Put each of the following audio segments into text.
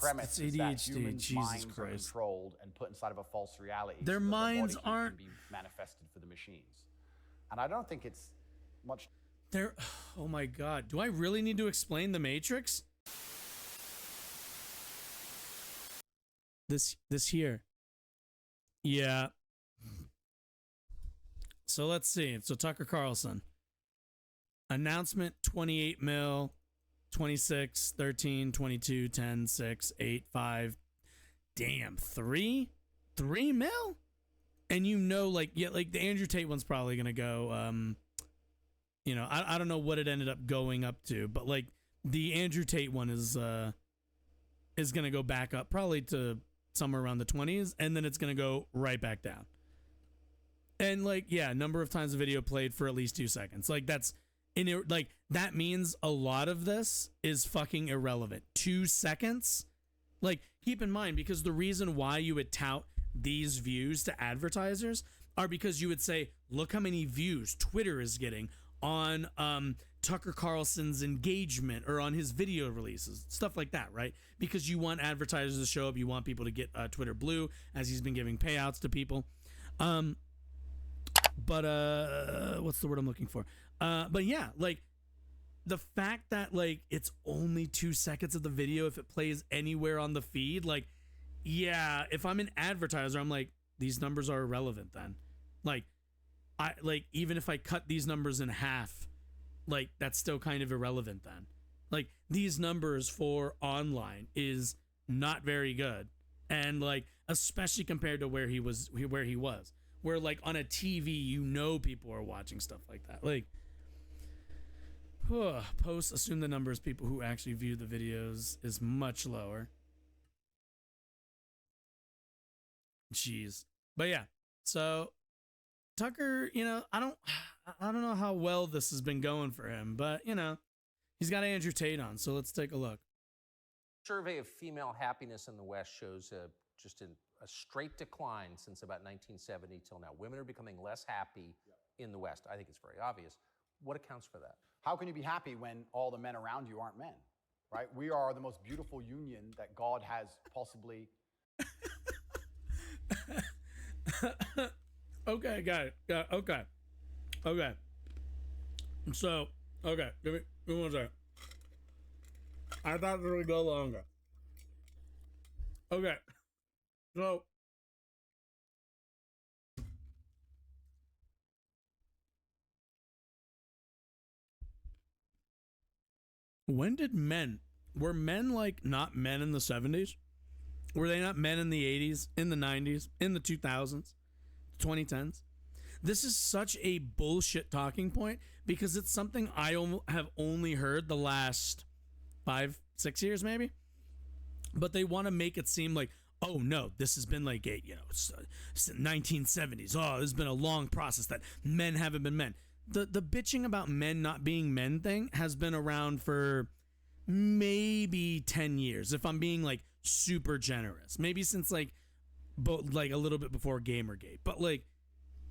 premise is that humans' minds are controlled and put inside of a false reality. Their minds aren't can be manifested for the machines, and I don't think it's much. Oh my God! Do I really need to explain the Matrix? This here. Yeah. So let's see. So Tucker Carlson. Announcement 28 mil, 26, 13, 22, 10, 6, 8, 5. Damn, 3 mil? And you know, like, yeah, like the Andrew Tate one's probably gonna go, you know, I don't know what it ended up going up to, but like the Andrew Tate one is gonna go back up probably to somewhere around the 20s, and then it's gonna go right back down. And like, yeah, number of times the video played for at least 2 seconds. Like that's like that means a lot of this is fucking irrelevant. 2 seconds? Like, keep in mind, because the reason why you would tout these views to advertisers are because you would say, look how many views Twitter is getting on Tucker Carlson's engagement or on his video releases, stuff like that, right? Because you want advertisers to show up, you want people to get Twitter blue, as he's been giving payouts to people. But what's the word I'm looking for? But yeah, like the fact that like it's only 2 seconds of the video if it plays anywhere on the feed, like, yeah, if I'm an advertiser, I'm like, these numbers are irrelevant then. Like, even if I cut these numbers in half, like that's still kind of irrelevant then. Like these numbers for online is not very good. And like, especially compared to where he was, where like on a TV, you know, people are watching stuff like that. Like, posts assume the numbers of people who actually view the videos is much lower. Jeez. But yeah, so Tucker, you know, I don't know how well this has been going for him, but you know, he's got Andrew Tate on, so let's take a look. Survey of female happiness in the West shows just a straight decline since about 1970 till now. Women are becoming less happy in the West. I think it's very obvious. What accounts for that? How can you be happy when all the men around you aren't men, right? We are the most beautiful union that God has possibly. Okay, got it. Okay. So, okay, give me 1 second. I thought it would go longer. Okay, so when did were men like not men in the 70s? Were they not men in the 80s, in the 90s, in the 2000s, 2010s? This is such a bullshit talking point because it's something I have only heard the last 5-6 years maybe. But they want to make it seem like, oh no, this has been like it's 1970s. Oh, there's been a long process that men haven't been men. The bitching about men not being men thing has been around for maybe 10 years, if I'm being like super generous. Maybe since like a little bit before Gamergate. But like,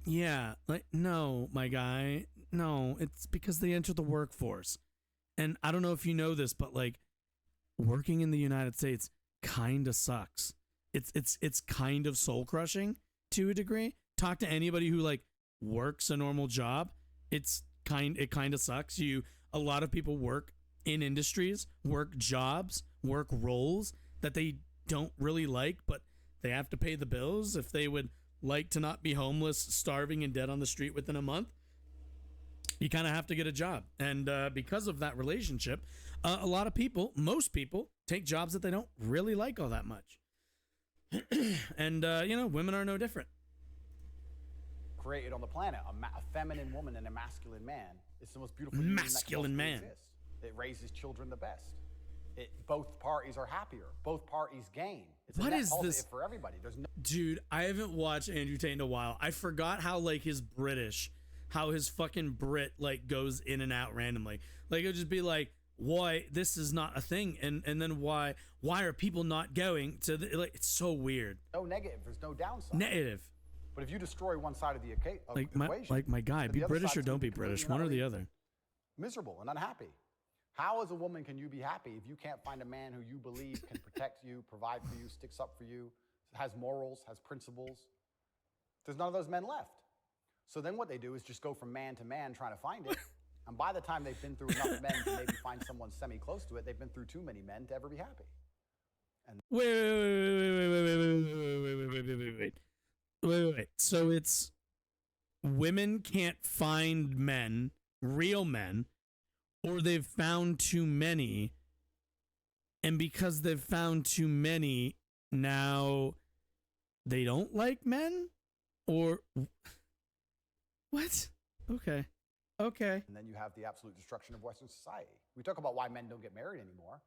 yeah, like, no, my guy, no, it's because they entered the workforce. And I don't know if you know this, but like working in the United States kind of sucks. It's kind of soul crushing to a degree. Talk to anybody who like works a normal job. It kind of sucks. A lot of people work in industries, work jobs, work roles that they don't really like, but they have to pay the bills. If they would like to not be homeless, starving, and dead on the street within a month, you kind of have to get a job. And because of that relationship, a lot of people, most people, take jobs that they don't really like all that much. And, women are no different. Created on the planet, a feminine woman and a masculine man. It's the most beautiful masculine man. Exist. It raises children the best. Both parties are happier. Both parties gain. It's what a net is positive this for everybody? Dude, I haven't watched Andrew Tate in a while. I forgot how like his fucking Brit like goes in and out randomly. Like it'll just be like, why this is not a thing, and then why are people not going to like, it's so weird. No negative, there's no downside. Negative. But if you destroy one side of the equation, my guy, be British or don't be British, one or the other. Miserable and unhappy. How, as a woman, can you be happy if you can't find a man who you believe can protect you, provide for you, sticks up for you, has morals, has principles? There's none of those men left. So then what they do is just go from man to man trying to find it. And by the time they've been through enough men to maybe find someone semi-close to it, they've been through too many men to ever be happy. Wait. So it's women can't find men, real men, or they've found too many. And because they've found too many, now they don't like men? Or what? Okay. And then you have the absolute destruction of Western society. We talk about why men don't get married anymore.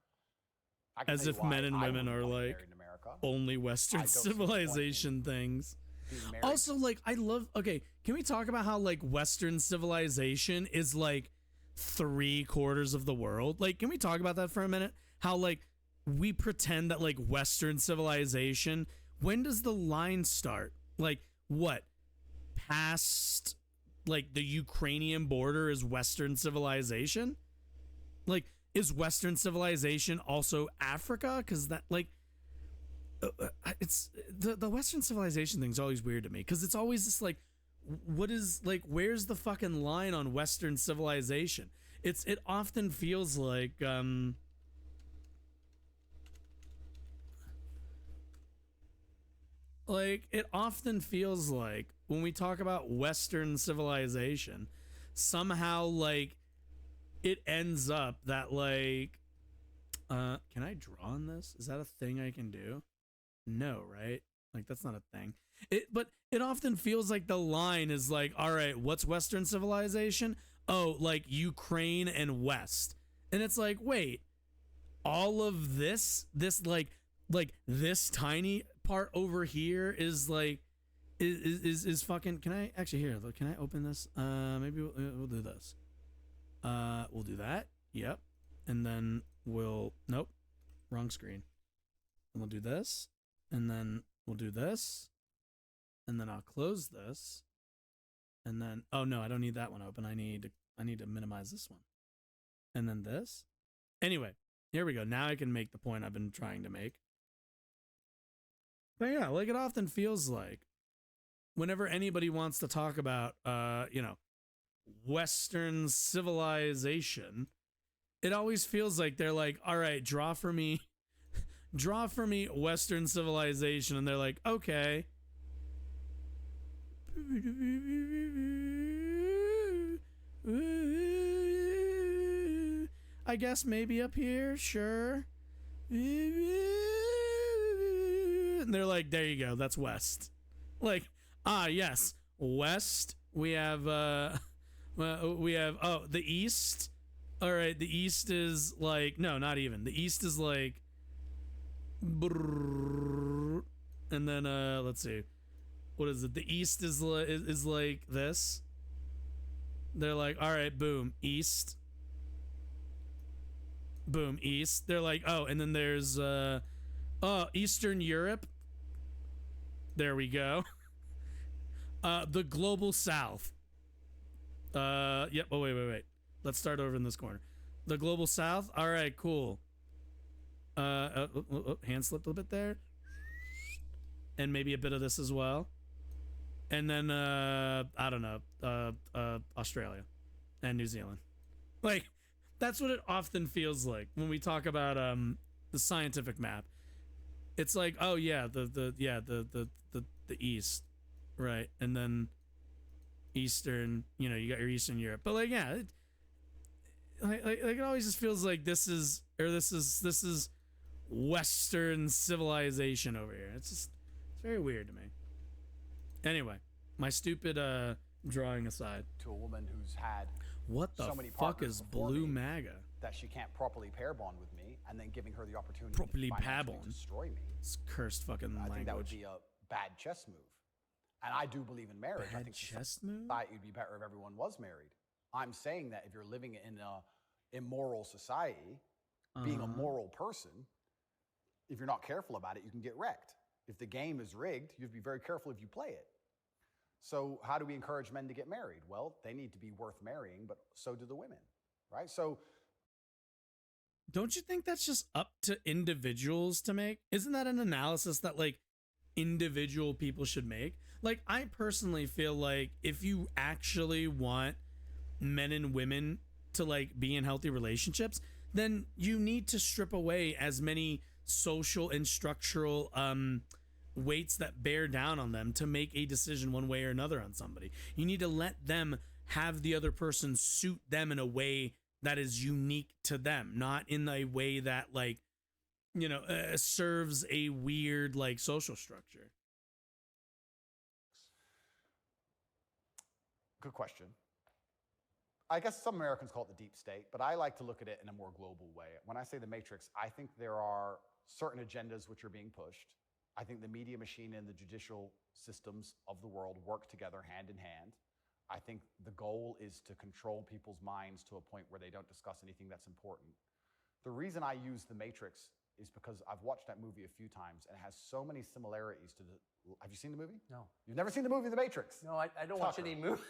I can As tell you if why men and I women wouldn't are want to get like married in America. only I Western don't see the point civilization things. Being married. Also, like, I love, okay, can we talk about how, like, Western civilization is, like, 3/4 of the world? Like, can we talk about that for a minute? How, like, we pretend that, like, Western civilization, when does the line start? Like, what? Past, like, the Ukrainian border is Western civilization? Like, is Western civilization also Africa? Because that, like, it's the Western civilization thing's always weird to me, because it's always just like, what is, like, where's the fucking line on Western civilization? It often feels like it often feels like when we talk about Western civilization, somehow, like, it ends up that, like, can I draw on this? Is that a thing I can do? No, right? Like, that's not a thing. But it often feels like the line is like, all right, what's Western civilization? Oh, like Ukraine and West. And it's like, wait, all of this like this tiny part over here is like, is fucking, can I actually, here, can I open this? Maybe we'll do this. We'll do that. Yep. And then nope, wrong screen. And we'll do this. And then we'll do this. And then I'll close this. And then, oh no, I don't need that one open. I need to minimize this one. And then this. Anyway, here we go. Now I can make the point I've been trying to make. But yeah, like, it often feels like whenever anybody wants to talk about, Western civilization, it always feels like they're like, all right, draw for me Western civilization. And they're like, okay. I guess maybe up here, sure. And they're like, there you go, that's West. Like, yes, West. We have the East. All right, the East is like, no, not even. The East is like, and then let's see, what is it? The East is like this. They're like, all right, boom, East. Boom, East. They're like, oh, and then there's Eastern Europe. There we go. The global South. Yep. Oh, wait. Let's start over in this corner. The global South. All right, cool. Hand slipped a little bit there. And maybe a bit of this as well. And then, I don't know, Australia and New Zealand. Like, that's what it often feels like when we talk about the scientific map. It's like, oh yeah, the East, right? And then Eastern, you got your Eastern Europe. But like, yeah, it always just feels like this is Western civilization over here. It's very weird to me. Anyway, my stupid drawing aside. To a woman who's had what the so many fuck partners is before blue me MAGA? That she can't properly pair bond with me, and then giving her the opportunity Properly to pair financially bond? destroy me. It's cursed fucking I language. think that would be a bad chess move. And I do believe in marriage. I Bad think chess move? society would be better if everyone was married. I'm saying that if you're living in a immoral society, being a moral person, if you're not careful about it, you can get wrecked. If the game is rigged, you have to be very careful if you play it. So how do we encourage men to get married? Well, they need to be worth marrying, but so do the women, right? So don't you think that's just up to individuals to make? Isn't that an analysis that like individual people should make? Like, I personally feel like if you actually want men and women to like be in healthy relationships, then you need to strip away as many social and structural weights that bear down on them to make a decision one way or another on somebody. You need to let them have the other person suit them in a way that is unique to them, not in a way that like, you know, serves a weird like social structure. Good question. I guess some Americans call it the deep state, but I like to look at it in a more global way. When I say the matrix, I think there are certain agendas which are being pushed. I think the media machine and the judicial systems of the world work together hand in hand. I think the goal is to control people's minds to a point where they don't discuss anything that's important. The reason I use the matrix is because I've watched that movie a few times and it has so many similarities to the... Have you seen the movie? No. You've never seen the movie The Matrix? No, I don't watch Tucker. any movie.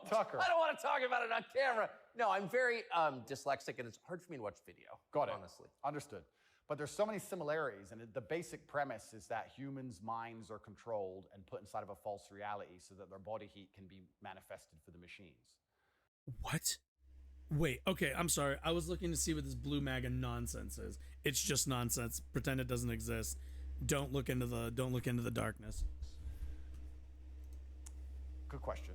Tucker. I don't want to talk about it on camera. No, I'm very dyslexic, and it's hard for me to watch video. Got it. Honestly. Understood. But there's so many similarities, and the basic premise is that humans' minds are controlled and put inside of a false reality so that their body heat can be manifested for the machines. What? Wait, okay, I'm sorry. I was looking to see what this blue MAGA nonsense is. It's just nonsense. Pretend it doesn't exist. Don't look into the darkness. Good question.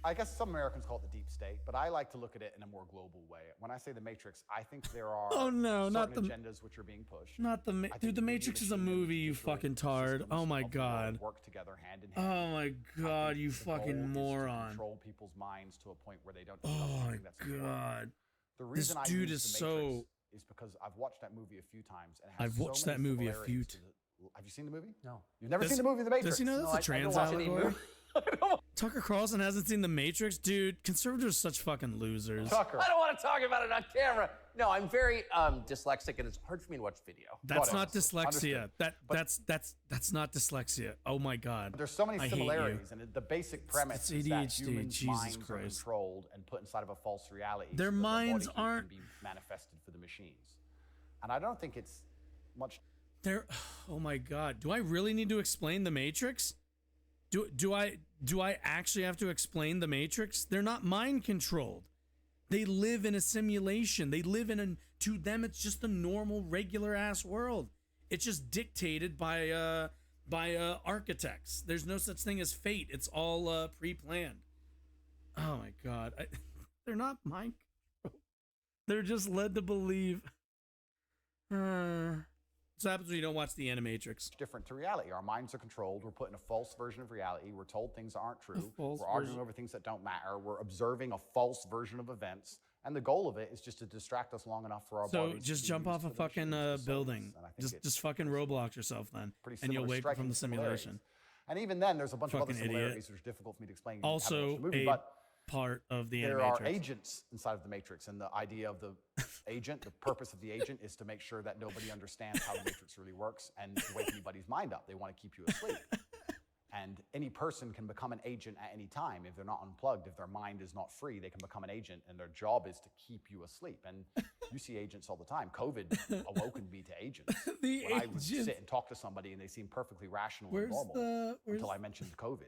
I guess some Americans call it the deep state, but I like to look at it in a more global way. When I say the Matrix, I think there are Oh no, not the agendas which are being pushed. Not the dude. The Matrix is a movie. You fucking tard. Oh my god. Work together hand in hand. Oh my god, you The goal fucking is to moron. control people's minds to a point where they don't. discuss Oh my anything that's important. god. The This reason I dude use is The so. Matrix is because I've watched that movie a few times and it has I've watched so that many movie a few similarities to have you seen the movie? No. You've never Does- seen the movie The Matrix? Does he know that's a I don't trans watch any allegory? movie. Tucker Carlson hasn't seen The Matrix, dude. Conservatives are such fucking losers. Tucker. I don't want to talk about it on camera. No, I'm very dyslexic, and it's hard for me to watch video. That's Got it. not dyslexia. Understood. That's not dyslexia. Oh my god. There's so many I hate you. similarities, and the basic premise It's is that ADHD, humans' Jesus minds are Christ. controlled and put inside of a false reality. Their so that minds body heat aren't- can be manifested for the machines, and I don't think it's much. They're, oh my god. Do I really need to explain The Matrix? Do I actually have to explain The Matrix? They're not mind controlled. They live in a simulation. They live in a, to them it's just a normal regular ass world. It's just dictated by architects. There's no such thing as fate. It's all pre-planned. Oh my god. They're not mind controlled. They're just led to believe. So happens when you don't watch the Animatrix. Different to reality. Our minds are controlled. We're put in a false version of reality. We're told things that aren't true. false We're arguing version. over things that don't matter. We're observing a false version of events. And the goal of it is just to distract us long enough for our So bodies to just be jump used off for a the fucking machines themselves. building. And I think it's Just fucking Roblox yourself then, pretty and you'll similar, wake up from striking the simulation. similarities. And even then, there's a bunch of other Fucking idiot. similarities which are difficult for me to explain. You haven't watched Also the movie, a but part of the there are Animatrix. agents inside of the Matrix, and the idea of the agent, the purpose of the agent is to make sure that nobody understands how the Matrix really works and to wake anybody's mind up. They want to keep you asleep. And any person can become an agent at any time if they're not unplugged. If their mind is not free, they can become an agent, and their job is to keep you asleep. And you see agents all the time. COVID awoken me to agents. The when I would agents. sit and talk to somebody and they seem perfectly rational Where's and normal where's until I mentioned COVID,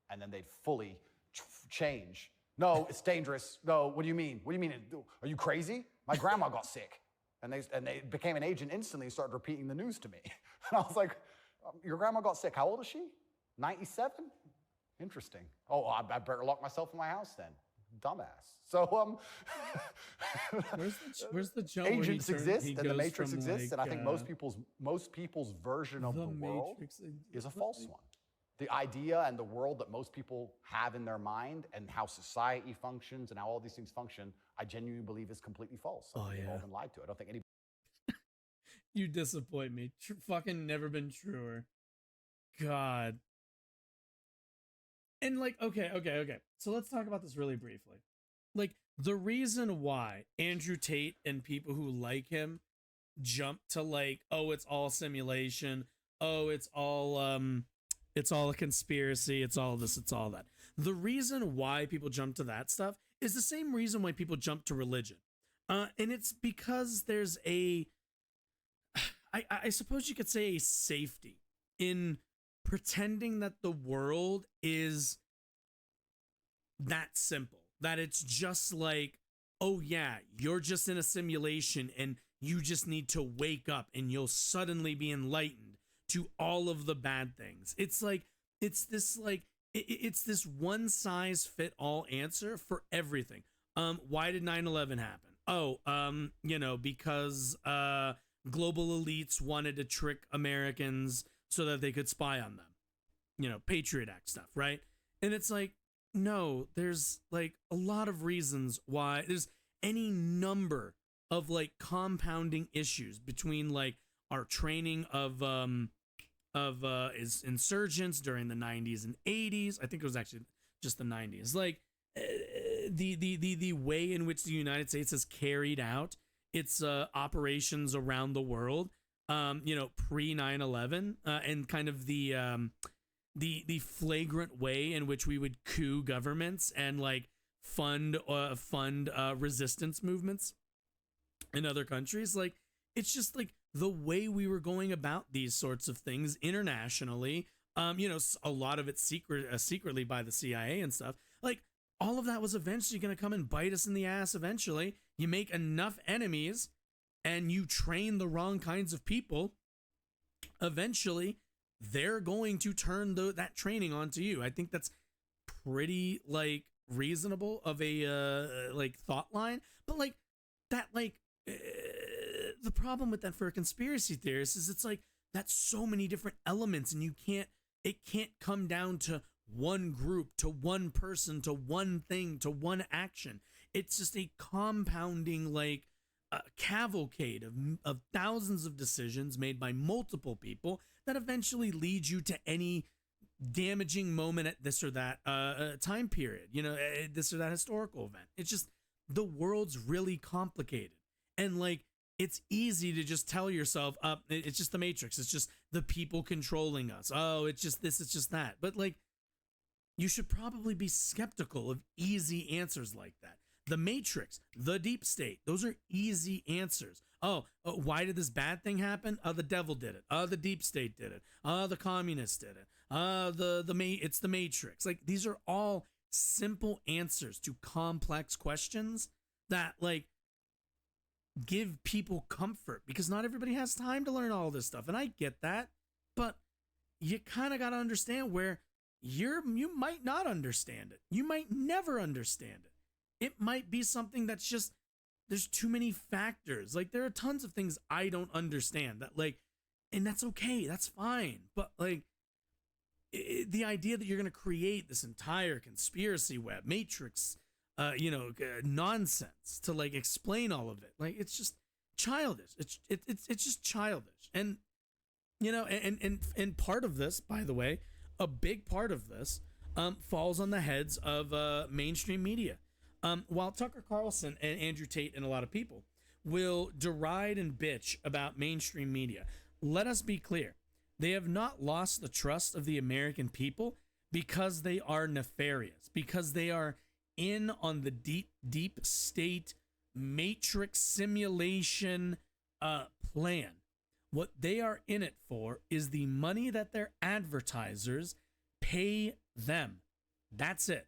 and then they'd fully change. No, it's dangerous. No, what do you mean? What do you mean? Are you crazy? My grandma got sick, and they became an agent instantly and started repeating the news to me. And I was like, your grandma got sick. How old is she? 97? Interesting. Oh, I better lock myself in my house then. Dumbass. So Where's the jump? where he agents turns- exist he and the goes Matrix from, exists, like, and I think most people's version of the world Matrix is a false one. The idea and the world that most people have in their mind and how society functions and how all these things function, I genuinely believe is completely false. I Oh, think they've all yeah. been lied to. I don't think anybody. You disappoint me. Fucking never been truer. God. And like, okay. So let's talk about this really briefly. Like, the reason why Andrew Tate and people who like him jump to like, oh, it's all simulation. Oh, it's all a conspiracy. It's all this, it's all that. The reason why people jump to that stuff is the same reason why people jump to religion. And it's because there's I suppose you could say a safety in pretending that the world is that simple, that it's just like, oh yeah, you're just in a simulation and you just need to wake up and you'll suddenly be enlightened to all of the bad things. It's like, it's this one size fit all answer for everything. Why did 9/11 happen? Oh, because global elites wanted to trick Americans so that they could spy on them. Patriot Act stuff, right? And it's like, no, there's like a lot of reasons why. There's any number of like compounding issues between like our training of insurgents during the 90s and 80s. I think it was actually just the 90s. Like the way in which the United States has carried out its operations around the world, pre 9/11, and kind of the flagrant way in which we would coup governments and like fund resistance movements in other countries. Like, it's just like the way we were going about these sorts of things internationally. A lot of it secretly by the CIA and stuff. Like, all of that was eventually going to come and bite us in the ass eventually. You make enough enemies and you train the wrong kinds of people, eventually they're going to turn that training onto you. I think that's pretty like reasonable of a like thought line. But like that, the problem with that for a conspiracy theorist is it's like that's so many different elements, and it can't come down to one group, to one person, to one thing, to one action. It's just a compounding like cavalcade of thousands of decisions made by multiple people that eventually lead you to any damaging moment at this or that time period, this or that historical event. It's just, the world's really complicated, and like it's easy to just tell yourself, it's just the Matrix, it's just the people controlling us, oh, it's just this, it's just that. But like, you should probably be skeptical of easy answers like that. The Matrix, the deep state, those are easy answers. Why did this bad thing happen? The devil did it. The deep state did it. The communists did it. It's the Matrix. Like, these are all simple answers to complex questions that like give people comfort, because not everybody has time to learn all this stuff. And I get that, but you kind of got to understand where you might not understand it. You might never understand it. It might be something that's just, there's too many factors. Like, there are tons of things I don't understand that like, and that's okay. That's fine. But like, the idea that you're going to create this entire conspiracy web, Matrix, nonsense to like explain all of it. Like, it's just childish. It's just childish. And, and part of this, by the way, a big part of this falls on the heads of mainstream media. While Tucker Carlson and Andrew Tate and a lot of people will deride and bitch about mainstream media, let us be clear. They have not lost the trust of the American people because they are nefarious, because they are in on the deep state Matrix simulation plan. What they are in it for is the money that their advertisers pay them. That's it.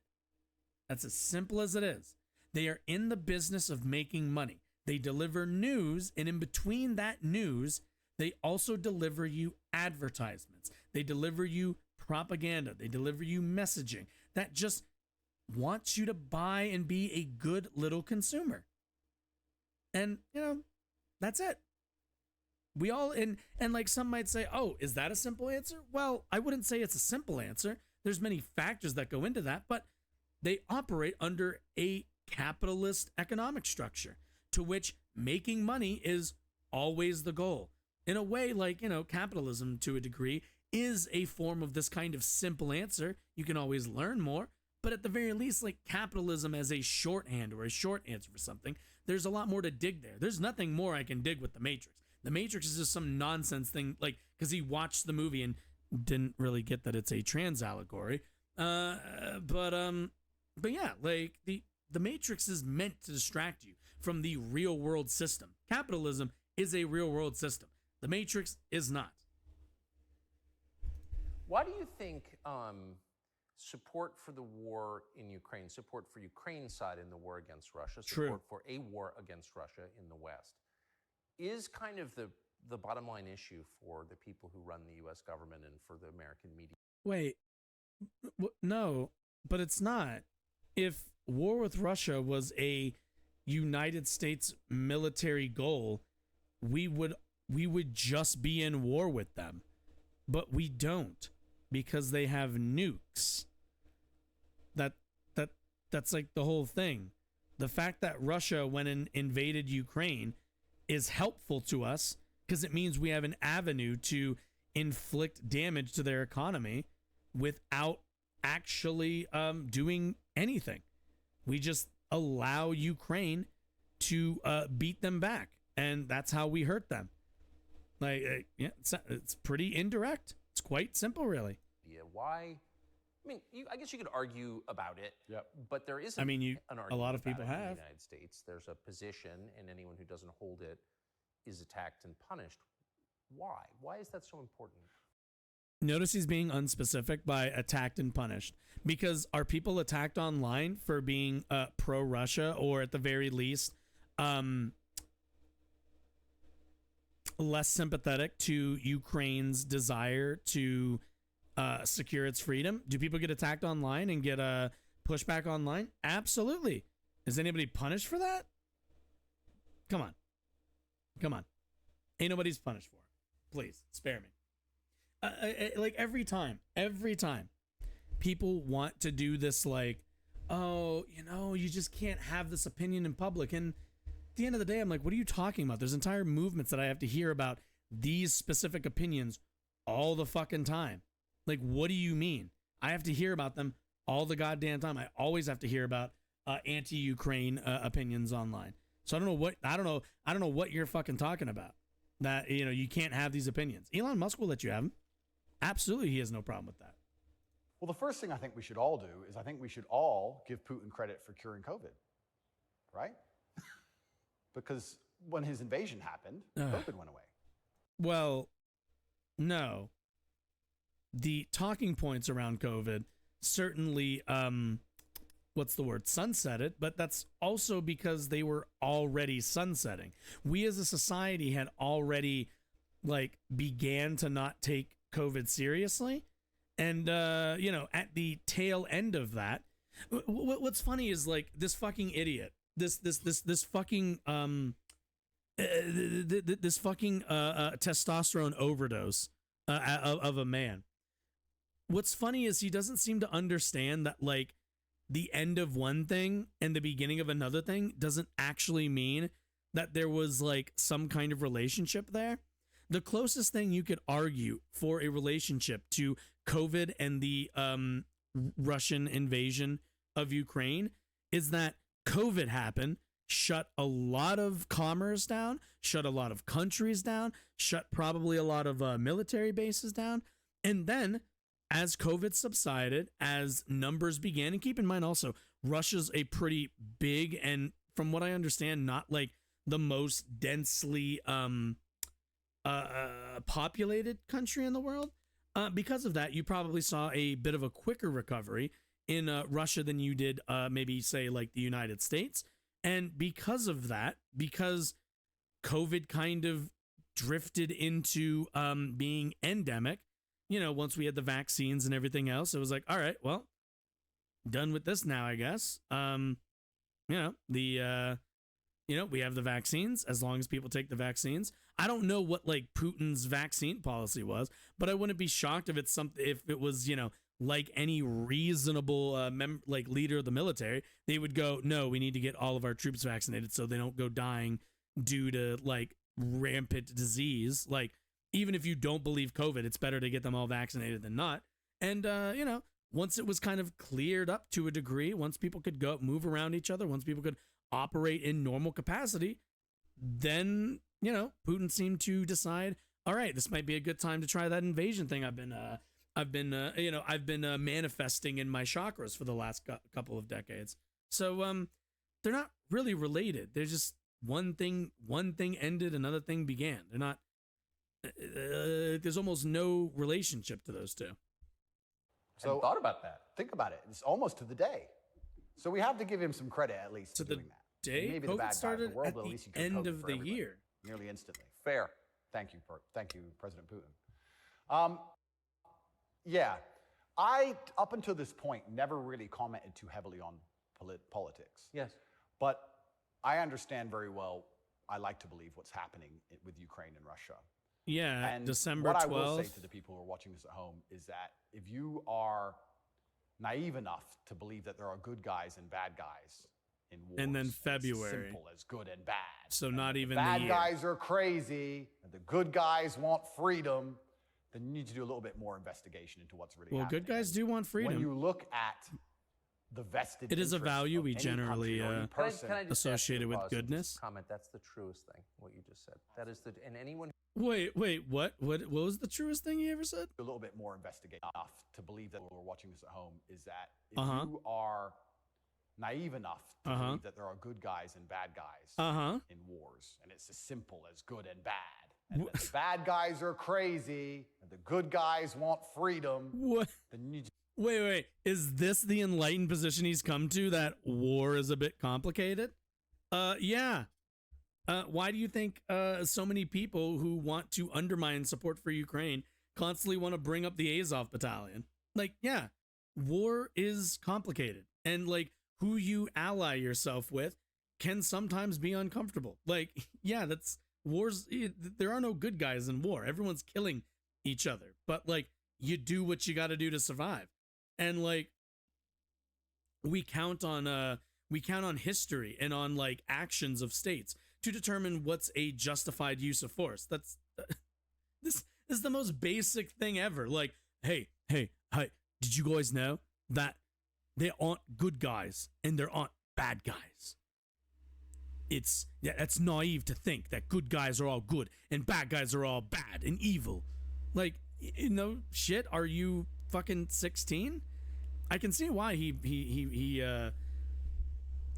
That's as simple as it is. They are in the business of making money. They deliver news, and in between that news, they also deliver you advertisements. They deliver you propaganda. They deliver you messaging that just wants you to buy and be a good little consumer. And, that's it. We all, and like some might say, oh, is that a simple answer? Well, I wouldn't say it's a simple answer. There's many factors that go into that, but they operate under a capitalist economic structure to which making money is always the goal. In a way, like, capitalism to a degree is a form of this kind of simple answer. You can always learn more, but at the very least, like, capitalism as a shorthand or a short answer for something, there's a lot more to dig there. There's nothing more I can dig with the Matrix. The Matrix is just some nonsense thing, like, because he watched the movie and didn't really get that it's a trans allegory. But yeah, like, the Matrix is meant to distract you from the real world system. Capitalism is a real world system. The Matrix is not. Why do you think support for the war in Ukraine, support for Ukraine's side in the war against Russia, support for a war against Russia in the West, is kind of the bottom line issue for the people who run the U.S. government and for the American media? Wait, no, but it's not. If war with Russia was a United States military goal, we would just be in war with them. But we don't, because they have nukes. That's like the whole thing. The fact that Russia went and invaded Ukraine is helpful to us because it means we have an avenue to inflict damage to their economy without actually doing anything. We just allow Ukraine to beat them back, and that's how we hurt them. Like, yeah, it's pretty indirect. It's quite simple, really. Yeah, why? I mean, I guess you could argue about it. Yep. But there isn't. I mean, an a argument lot of about people it in have. the United States. There's a position, and anyone who doesn't hold it is attacked and punished. Why? Why is that so important? Notice he's being unspecific by attacked and punished. Because are people attacked online for being pro-Russia, or at the very least less sympathetic to Ukraine's desire to secure its freedom? Do people get attacked online and get pushback online? Absolutely. Is anybody punished for that? Come on. Ain't nobody's punished for it. Please, spare me. Like every time people want to do this, like, oh, you just can't have this opinion in public. And at the end of the day, I'm like, what are you talking about? There's entire movements that I have to hear about these specific opinions all the fucking time. Like, what do you mean? I have to hear about them all the goddamn time. I always have to hear about anti-Ukraine opinions online. So I don't know what you're fucking talking about. That, you can't have these opinions. Elon Musk will let you have them. Absolutely, he has no problem with that. Well, the first thing I think we should all do is I think we should all give Putin credit for curing COVID, right? Because when his invasion happened, COVID went away. Well, no. The talking points around COVID certainly, sunsetted, but that's also because they were already sunsetting. We as a society had already, began to not take COVID seriously. And, at the tail end of that, what's funny is, this fucking idiot, this fucking, this fucking testosterone overdose of a man. What's funny is he doesn't seem to understand that, the end of one thing and the beginning of another thing doesn't actually mean that there was, some kind of relationship there. The closest thing you could argue for a relationship to COVID and the Russian invasion of Ukraine is that COVID happened, shut a lot of commerce down, shut a lot of countries down, shut probably a lot of military bases down. And then as COVID subsided, as numbers began, and keep in mind also, Russia's a pretty big and, from what I understand, not the most densely populated country in the world. Because of that, you probably saw a bit of a quicker recovery in Russia than you did maybe, say, the United States. And because of that, because COVID kind of drifted into being endemic, once we had the vaccines and everything else, it was all right, well, done with this now, I guess. We have the vaccines. As long as people take the vaccines, I don't know what Putin's vaccine policy was, but I wouldn't be shocked if it was any reasonable leader of the military, they would go, no, we need to get all of our troops vaccinated so they don't go dying due to rampant disease. Even if you don't believe COVID, it's better to get them all vaccinated than not. And once it was kind of cleared up to a degree, once people could go move around each other, once people could operate in normal capacity, then Putin seemed to decide, all right, this might be a good time to try that invasion thing I've been manifesting in my chakras for the last couple of decades. So they're not really related. They're just one thing ended, another thing began. They're not. There's almost no relationship to those two. So thought about that. Think about it. It's almost to the day. So we have to give him some credit at least To for the doing that. day, Maybe the COVID bad guy of started the world, at but at the least he could end code of for the everybody, year. nearly instantly. Fair. Thank you, President Putin. Yeah, I up until this point never really commented too heavily on politics. Yes. But I understand very well. I like to believe what's happening with Ukraine and Russia. Yeah, And December what 12th. I will say to the people who are watching this at home is that if you are naive enough to believe that there are good guys and bad guys in wars, And then it's February. as simple as good and bad. So and not the even the bad year. guys are crazy, and the good guys want freedom, then you need to do a little bit more investigation into what's really Well, happening. good guys do want When freedom. you look at the vested It is a interest value of we any generally, country or any Can I person, just ask you associated to with pause and just goodness? Comment. That's the truest thing. What you just said. That is the. And anyone. Wait, what was the truest thing you ever said? a little bit more investigation enough to believe that we're watching this at home is that if Uh-huh. you are naive enough to Uh-huh. believe that there are good guys and bad guys in wars, and it's as simple as good and bad, and that the bad guys are crazy and the good guys want freedom, What? then you need to Wait. Is this the enlightened position he's come to, that war is a bit complicated? Yeah. Why do you think so many people who want to undermine support for Ukraine constantly want to bring up the Azov battalion? Like, yeah, war is complicated. And like who you ally yourself with can sometimes be uncomfortable. Like, yeah, that's wars. There are no good guys in war. Everyone's killing each other. But like, you do what you got to do to survive. And like, we count on history and on like actions of states to determine what's a justified use of force. That's this is the most basic thing ever. Like, hey, did you guys know that there aren't good guys and there aren't bad guys? That's naive to think that good guys are all good and bad guys are all bad and evil. Like, shit, are you fucking 16? I can see why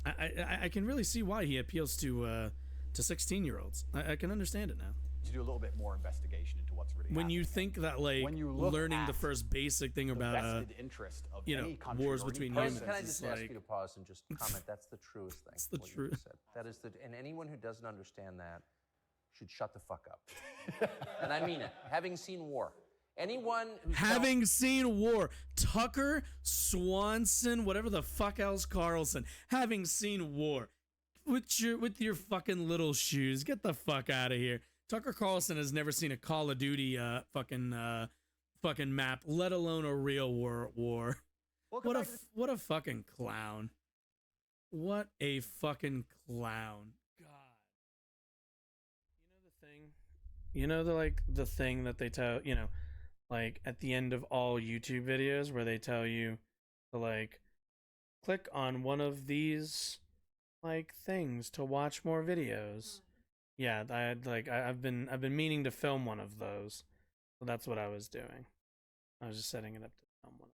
I can really see why he appeals to 16-year-olds. I can understand it now. do a little bit more investigation into what's really When happening. you think that, like, When you look learning the at first basic thing the about vested interest of any country wars or any between person humans Can I is just ask like, you to pause and just comment? That's the truest thing. It's the what you truth. just said. That is the, and anyone who doesn't understand that should shut the fuck up. And I mean it. Having seen war, anyone who's having seen war, Tucker Swanson, whatever the fuck else Carlson, having seen war, with your fucking little shoes, get the fuck out of here. Tucker Carlson has never seen a Call of Duty fucking map, let alone a real war. What a fucking clown. What a fucking clown. God. You know the thing that they tell, like at the end of all YouTube videos where they tell you to like click on one of these like things to watch more videos. Yeah, I've been meaning to film one of those. So that's what I was doing. I was just setting it up to film one.